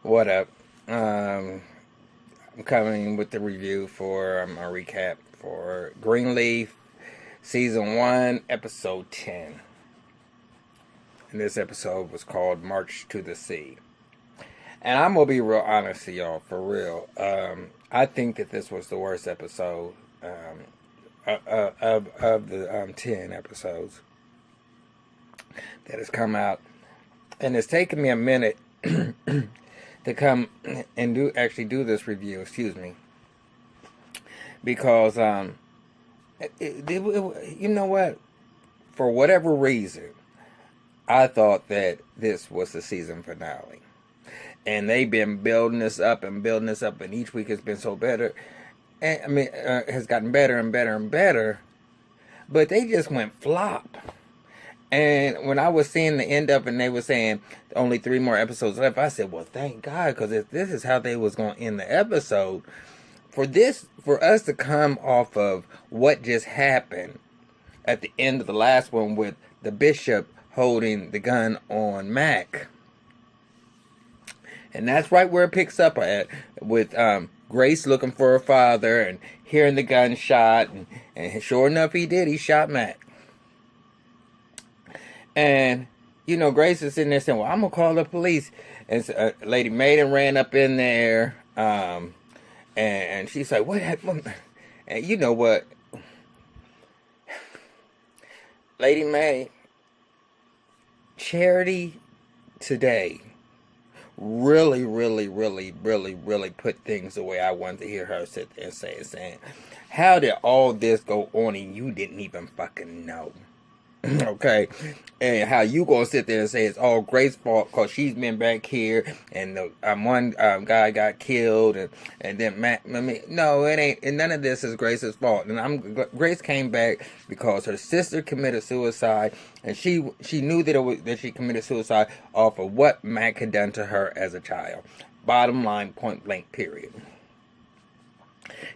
What up? I'm coming with the review for a recap for Greenleaf, Season 1, Episode 10. And this episode was called March to the Sea. And I'm going to be real honest to y'all, for real. I think that this was the worst episode of the 10 episodes that has come out. And it's taken me a minute to come and do this review, because you know what, for whatever reason, I thought that this was the season finale, and they've been building this up, and each week has been so better, and has gotten better and better and better, but they just went flop. And when I was seeing the end up and they were saying only 3 more episodes left, I said, well, thank God, because if this is how they was going to end the episode, for us to come off of what just happened at the end of the last one with the bishop holding the gun on Mac. And that's right where it picks up at, with Grace looking for her father and hearing the gunshot. And sure enough, he did. He shot Mac. And, you know, Grace is sitting there saying, well, I'm going to call the police. And Lady Maiden ran up in there. And she's like, what happened? And you know what? Lady May, Charity today really put things the way I wanted to hear her sit there and saying, how did all this go on and you didn't even fucking know? Okay, and how you gonna sit there and say it's all Grace's fault because she's been back here and the one guy got killed and then Matt. No, it ain't. And none of this is Grace's fault. And Grace came back because her sister committed suicide, and she knew that she committed suicide off of what Mac had done to her as a child. Bottom line, point blank, period.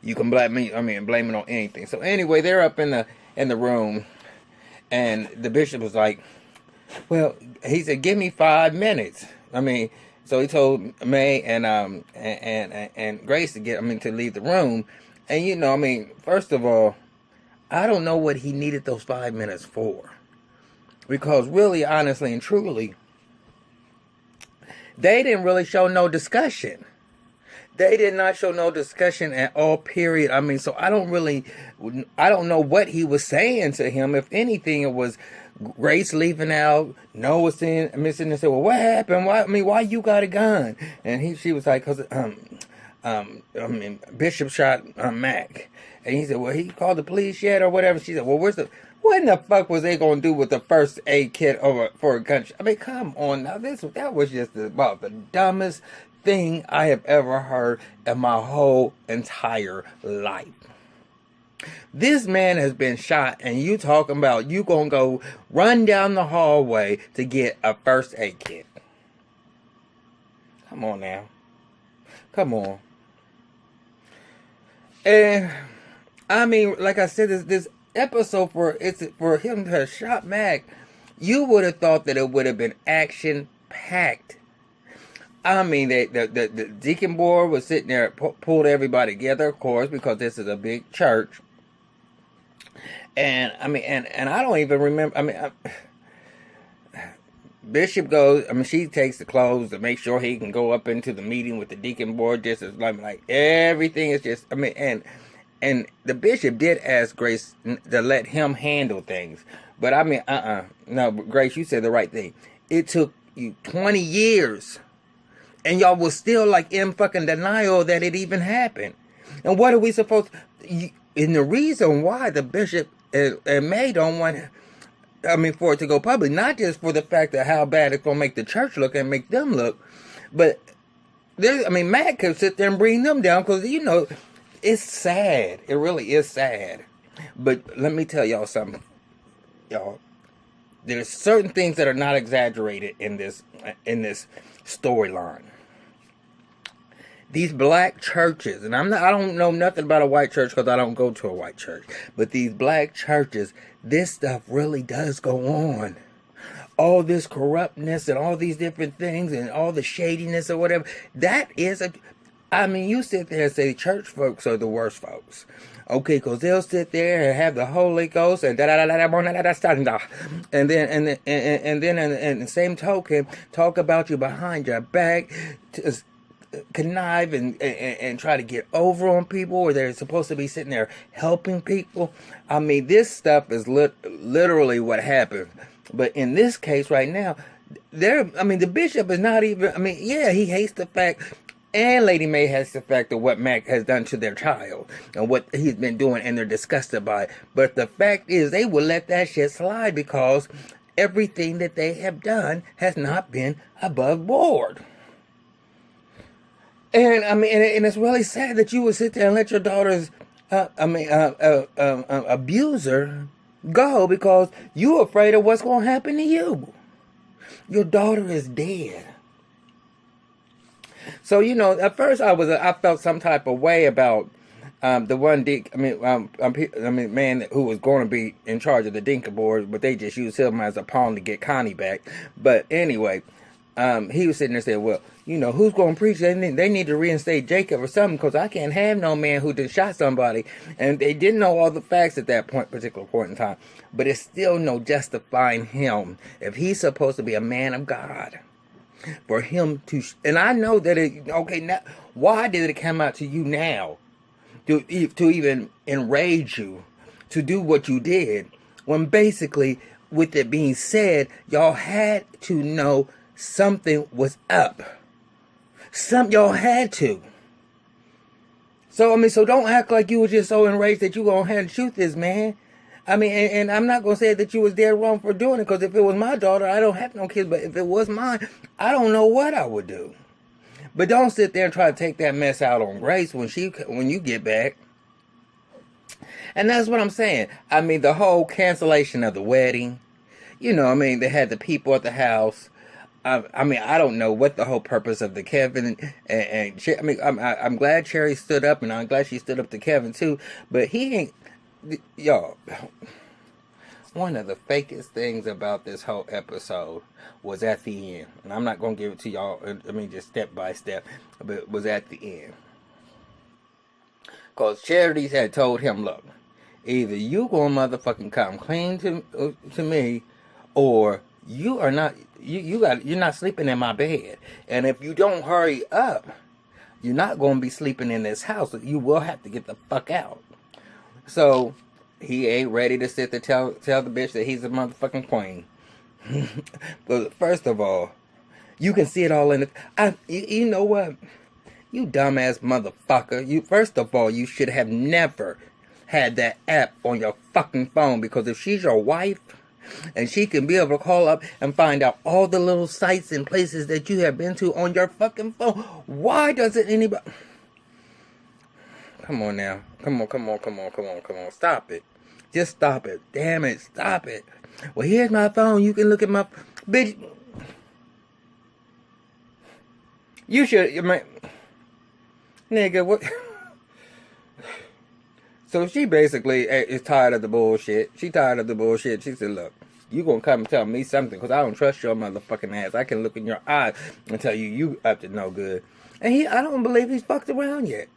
You can blame it on anything. So anyway, they're up in the room. And the bishop was like, well, he said, give me 5 minutes. So he told May and Grace to to leave the room. And first of all, I don't know what he needed those 5 minutes for. Because really, honestly and truly, they didn't really show no discussion. They did not show no discussion at all, period. So I don't know what he was saying to him. If anything, it was Grace leaving out, Noah missing and said, well, what happened? Why you got a gun? And she was like, because Bishop shot Mac. And he said, well, he called the police yet or whatever. She said, well, what in the fuck was they going to do with the first aid kit for a gunshot? Come on now. That was just about the dumbest thing I have ever heard in my whole entire life. This man has been shot, and you talking about you gonna go run down the hallway to get a first aid kit. Come on now. Come on. And like I said, this episode for him to have shot Mac, you would have thought that it would have been action packed. The deacon board was sitting there, pulled everybody together, of course, because this is a big church. And and I don't even remember. Bishop goes. She takes the clothes to make sure he can go up into the meeting with the deacon board. Just as like everything is just. And the bishop did ask Grace to let him handle things, but no, Grace, you said the right thing. It took you 20 years. And y'all was still in fucking denial that it even happened. And what are we supposed to... And the reason why the bishop and May don't want... for it to go public. Not just for the fact of how bad it's going to make the church look and make them look. But, Matt could sit there and bring them down. Because, it's sad. It really is sad. But let me tell y'all something. Y'all. There's certain things that are not exaggerated in this storyline. These black churches, and I don't know nothing about a white church because I don't go to a white church, but these black churches, this stuff really does go on. all this corruptness and all these different things and all the shadiness or whatever, that is I mean, you sit there and say church folks are the worst folks. Okay, because they'll sit there and have the Holy Ghost and and then in the same token talk about you behind your back, to connive and try to get over on people, or they're supposed to be sitting there helping people. I mean, this stuff is literally what happened. But in this case right now, the bishop is not even, yeah, he hates the fact, and Lady Mae has the fact of what Mac has done to their child and what he's been doing, and they're disgusted by it. But the fact is, they will let that shit slide because everything that they have done has not been above board. And and it's really sad that you would sit there and let your daughter's abuser go because you're afraid of what's going to happen to you. Your daughter is dead. So, at first I felt some type of way about the one man who was going to be in charge of the Dinka board, but they just used him as a pawn to get Connie back. But anyway, he was sitting there saying, well, who's going to preach? They need to reinstate Jacob or something, because I can't have no man who just shot somebody. And they didn't know all the facts at that particular point in time. But it's still no justifying him if he's supposed to be a man of God. For him to, and I know that now, why did it come out to you now to even enrage you to do what you did, when basically, with it being said, y'all had to know something was up. Y'all had to. So don't act like you were just so enraged that you gonna have to shoot this man. And I'm not going to say that you was dead wrong for doing it, because if it was my daughter, I don't have no kids, but if it was mine, I don't know what I would do. But don't sit there and try to take that mess out on Grace when you get back. And that's what I'm saying. The whole cancellation of the wedding, they had the people at the house. I don't know what the whole purpose of the Kevin and I'm glad Cherry stood up, and I'm glad she stood up to Kevin too, but he ain't. Y'all, one of the fakest things about this whole episode was at the end, and I'm not gonna give it to y'all, just step by step, but it was at the end, cause Charities had told him, look, either you gonna motherfucking come clean to me, or you are not, you're not sleeping in my bed, and if you don't hurry up, you're not gonna be sleeping in this house. You will have to get the fuck out. So, he ain't ready to sit there tell the bitch that he's a motherfucking queen. But first of all, you can see it all in it. You know what? You dumbass motherfucker. First of all, you should have never had that app on your fucking phone, because if she's your wife, and she can be able to call up and find out all the little sites and places that you have been to on your fucking phone, why doesn't anybody... Come on now. Come on. Stop it. Just stop it. Damn it. Stop it. Well, here's my phone. You can look at my... Bitch. You should... Nigga, what... So she basically is tired of the bullshit. She tired of the bullshit. She said, look, you gonna come and tell me something, because I don't trust your motherfucking ass. I can look in your eyes and tell you up to no good. And I don't believe he's fucked around yet.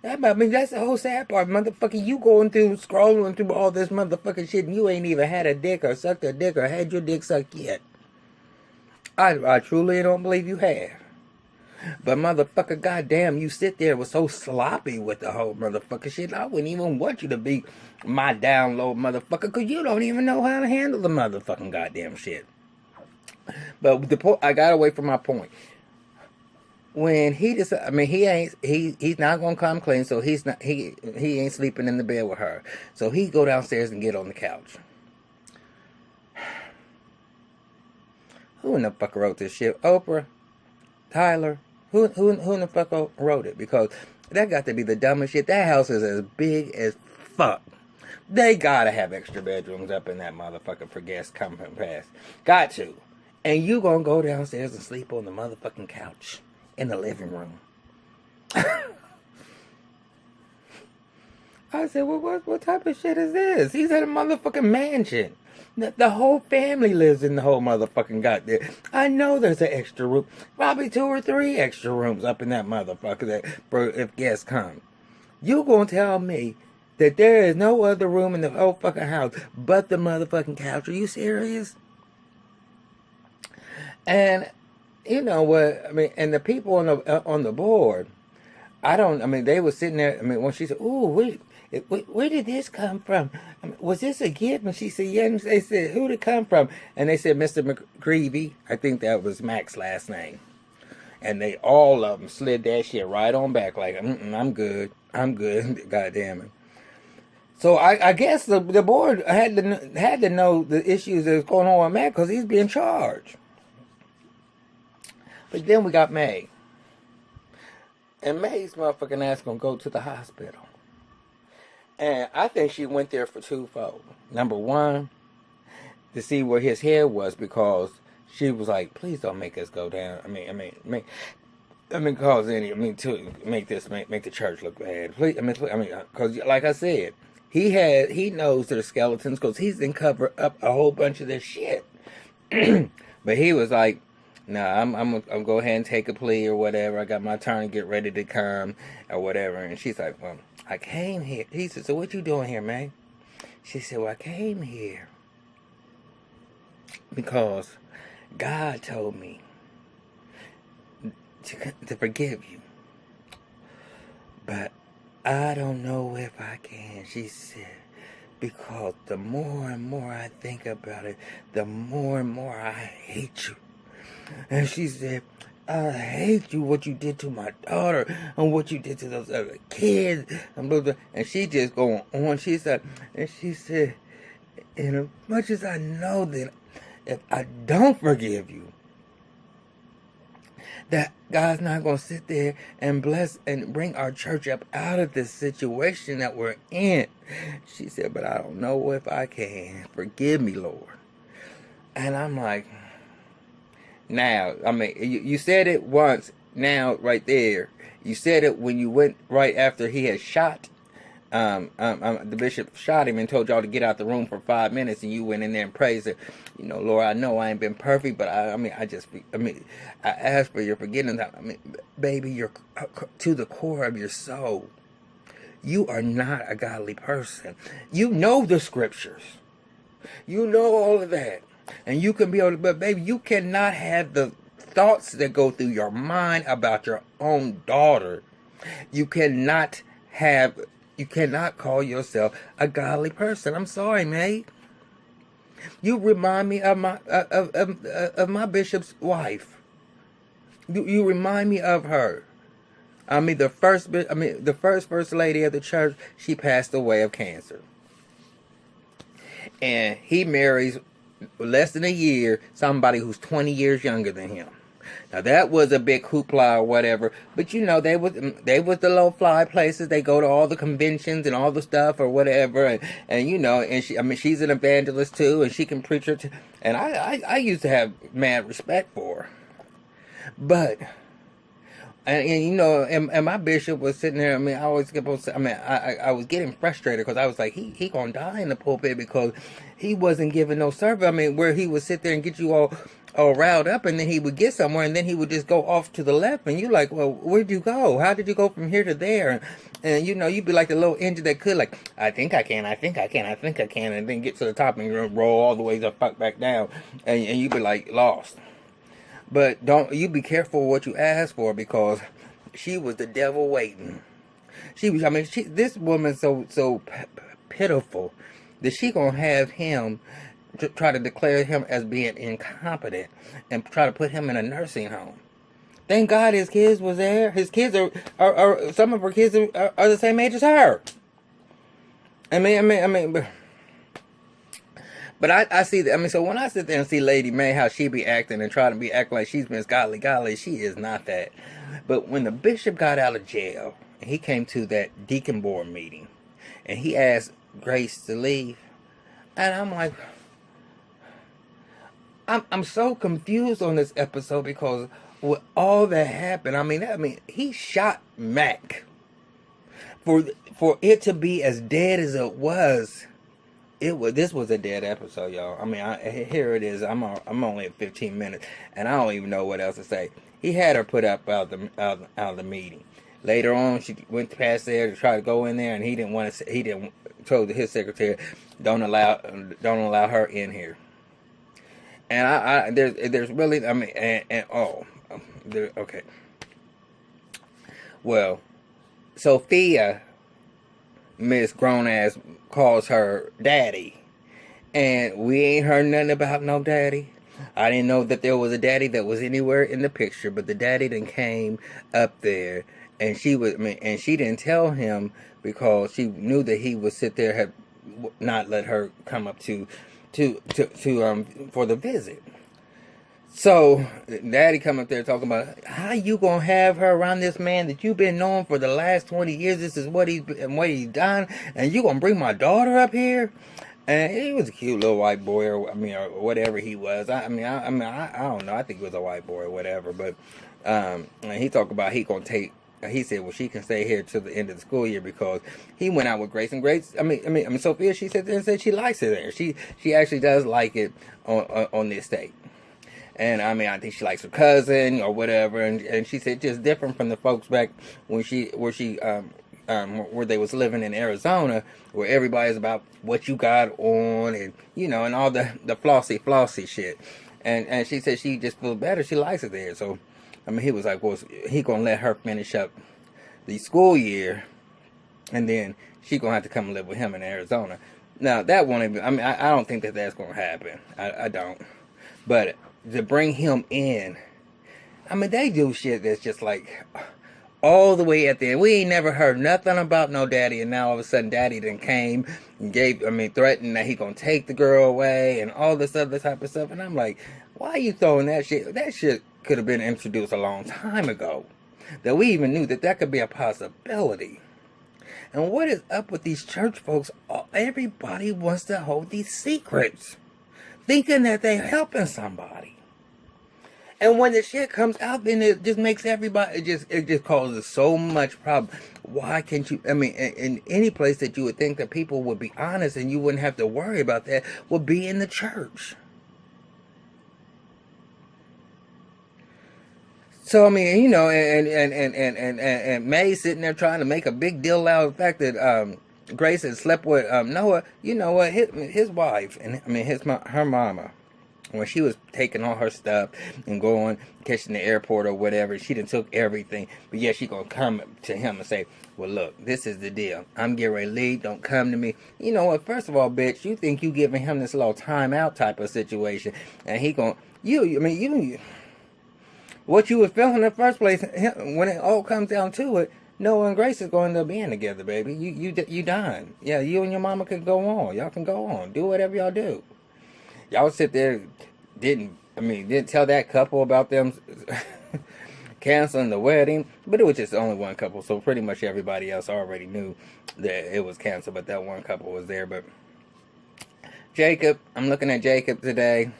That's the whole sad part, motherfucker. You going through, scrolling through all this motherfucking shit, and you ain't even had a dick or sucked a dick or had your dick sucked yet. I truly don't believe you have. But motherfucker, goddamn, you sit there and was so sloppy with the whole motherfucker shit. I wouldn't even want you to be my download motherfucker, because you don't even know how to handle the motherfucking goddamn shit. But I got away from my point. When he decided, he's not gonna come clean, so he ain't sleeping in the bed with her. So he go downstairs and get on the couch. Who in the fuck wrote this shit? Oprah? Tyler? Who in the fuck wrote it? Because that got to be the dumbest shit. That house is as big as fuck. They gotta have extra bedrooms up in that motherfucker for guests coming past. Got to. And you gonna go downstairs and sleep on the motherfucking couch in the living room. I said, well, what type of shit is this? He's at a motherfucking mansion. The whole family lives in the whole motherfucking goddamn. I know there's an extra room. Probably 2 or 3 extra rooms up in that motherfucker for if guests come. You gonna tell me that there is no other room in the whole fucking house but the motherfucking couch? Are you serious? And you know what? I mean, and the people on the board, they were sitting there. I mean, when she said, "Ooh, where did this come from? I mean, was this a gift?" And she said, "Yeah." And they said, "Who did it come from?" And they said, "Mr. McGreevy." I think that was Mac's last name. And they all of them slid that shit right on back, like, "I'm good. I'm good." God damn it. So I guess the board had to know the issues that was going on with Mac because he's being charged. But then we got May. And May's motherfucking ass gonna go to the hospital. And I think she went there for twofold. Number one, to see where his head was, because she was like, please don't make us go down. To make the church look bad. Please, because like I said, he knows there's skeletons because he's been covered up a whole bunch of this shit. But he was like, nah, I'm gonna go ahead and take a plea or whatever. I got my turn to get ready to come or whatever. And she's like, well, I came here. He said, so what you doing here, man? She said, well, I came here because God told me to forgive you. But I don't know if I can, she said, because the more and more I think about it, the more and more I hate you. And she said, I hate you, what you did to my daughter and what you did to those other kids. And blah, blah. And she just going on. She said, and as much as I know that if I don't forgive you, that God's not going to sit there and bless and bring our church up out of this situation that we're in. She said, but I don't know if I can. Forgive me, Lord. And I'm like, now, you said it once, now, right there. You said it when you went right after he had shot, the bishop shot him and told y'all to get out the room for 5 minutes, and you went in there and praised it. You know, Lord, I know I ain't been perfect, but I ask for your forgiveness. Baby, you're to the core of your soul. You are not a godly person. You know the scriptures. You know all of that. And you can be able to, but baby, you cannot have the thoughts that go through your mind about your own daughter. You cannot call yourself a godly person. I'm sorry, mate. You remind me of my bishop's wife. You remind me of her. The first lady of the church, she passed away of cancer. And he marries less than a year somebody who's 20 years younger than him. Now that was a big hoopla or whatever, but you know they was the low fly places. They go to all the conventions and all the stuff or whatever, and you know, and she's an evangelist too, and she can preach her. And I used to have mad respect for her, but. And you know, and my bishop was sitting there. I always kept on. I was getting frustrated because I was like, he gonna die in the pulpit because he wasn't giving no service. Where he would sit there and get you all riled up, and then he would get somewhere, and then he would just go off to the left, and you like, well, where'd you go? How did you go from here to there? And you know, you'd be like the little engine that could, like, I think I can, and then get to the top and roll all the way the fuck back down, and you'd be like lost. But you be careful what you ask for, because she was the devil waiting. This woman's so pitiful that she gonna have him try to declare him as being incompetent and try to put him in a nursing home. Thank God his kids was there. His kids are some of her kids are the same age as her. But I see that. So when I sit there and see Lady May, how she be acting and trying to be acting like she's Miss Godly, she is not that. But when the bishop got out of jail and he came to that deacon board meeting and he asked Grace to leave, and I'm like, I'm so confused on this episode, because with all that happened, he shot Mac. For for it to be as dead as it was, this was a dead episode, y'all. I mean, here it is. I'm only at 15 minutes, and I don't even know what else to say. He had her put up out of the meeting. Later on, she went past there to try to go in there, and he didn't want to. He didn't told his secretary, don't allow her in here. And there's really, I mean, okay. Well, Sophia, Miss Grown Ass, calls her daddy. And we ain't heard nothing about no daddy. I didn't know that there was a daddy that was anywhere in the picture, but the daddy then came up there, and she didn't tell him because she knew that he would sit there, had not let her come up to for the visit. So daddy come up there talking about how you gonna have her around this man that you've been knowing for the last 20 years. This is what he's done, and you gonna bring my daughter up here? And he was a cute little white boy, or whatever he was. I don't know. I think he was a white boy or whatever. But and he talked about he gonna take. He said, well, she can stay here till the end of the school year because he went out with Grace, and Grace. Sophia. She said she likes it there. She actually does like it on this state. And I think she likes her cousin or whatever. And she said just different from the folks back where they was living in Arizona, where everybody's about what you got on, and and all the flossy shit. And she said she just feels better. She likes it there. So he was like, well, he gonna let her finish up the school year, and then she gonna have to come live with him in Arizona. Now that won't even. I don't think that that's gonna happen. I don't. But to bring him in, they do shit that's just like all the way at the end. We ain't never heard nothing about no daddy, and now all of a sudden daddy then came and threatened that he gonna take the girl away and all this other type of stuff. And I'm like, why are you throwing that shit? That shit could have been introduced a long time ago. That we even knew that could be a possibility. And what is up with these church folks? Everybody wants to hold these secrets, thinking that they're helping somebody. And when the shit comes out, then it just makes everybody, it just causes so much problem. Why can't you, in any place that you would think that people would be honest and you wouldn't have to worry about that, would be in the church. So, and May sitting there trying to make a big deal out of the fact that, Grace had slept with, Noah, his wife, and her mama. When she was taking all her stuff and going, catching the airport or whatever, she done took everything. But yeah, she gonna come to him and say, well, look, this is the deal. I'm getting ready to leave. Don't come to me. You know what? First of all, bitch, you think you giving him this little timeout type of situation. And he gonna, what you was feeling in the first place, when it all comes down to it, Noah and Grace is going to end up being together, baby. You done. Yeah, you and your mama can go on. Y'all can go on. Do whatever y'all do. Y'all sit there, didn't tell that couple about them canceling the wedding, but it was just only one couple, so pretty much everybody else already knew that it was canceled, but that one couple was there. But Jacob, I'm looking at Jacob today.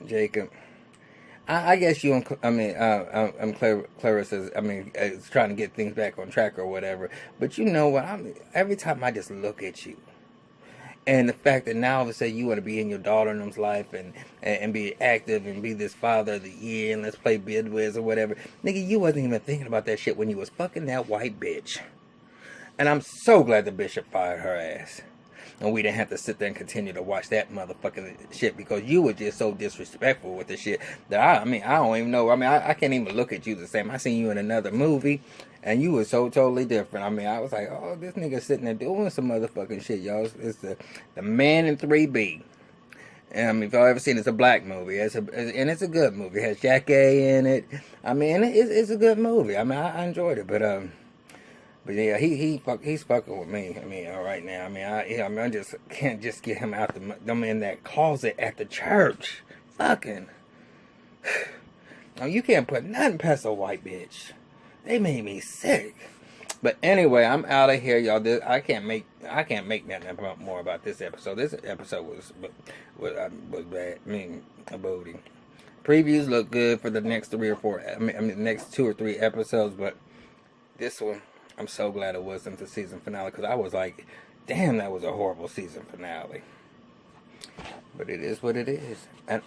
Jacob, I guess you, Clarissa is trying to get things back on track or whatever, but you know what, every time I just look at you, and the fact that now all of a sudden you want to be in your daughter-in-law's life and be active and be this father of the year and let's play bidwiz or whatever. Nigga, you wasn't even thinking about that shit when you was fucking that white bitch. And I'm so glad the bishop fired her ass. And we didn't have to sit there and continue to watch that motherfucking shit because you were just so disrespectful with the shit that I don't even know. I can't even look at you the same. I seen you in another movie. And you were so totally different. I was like, oh, this nigga sitting there doing some motherfucking shit, y'all. It's the Man in 3B. And if y'all ever seen it, it's a black movie. And it's a good movie. It has Jack A in it. It's a good movie. I enjoyed it. But yeah, he's fucking with me. Right now. I just can't just get him out them in that closet at the church. Fucking. You can't put nothing past a white bitch. They made me sick. But anyway, I'm out of here, y'all. I can't make nothing more about this episode. This episode was bad. A booty. Previews look good for the next 3 or 4. The next 2 or 3 episodes, but this one, I'm so glad it wasn't the season finale, because I was like, damn, that was a horrible season finale. But it is what it is. And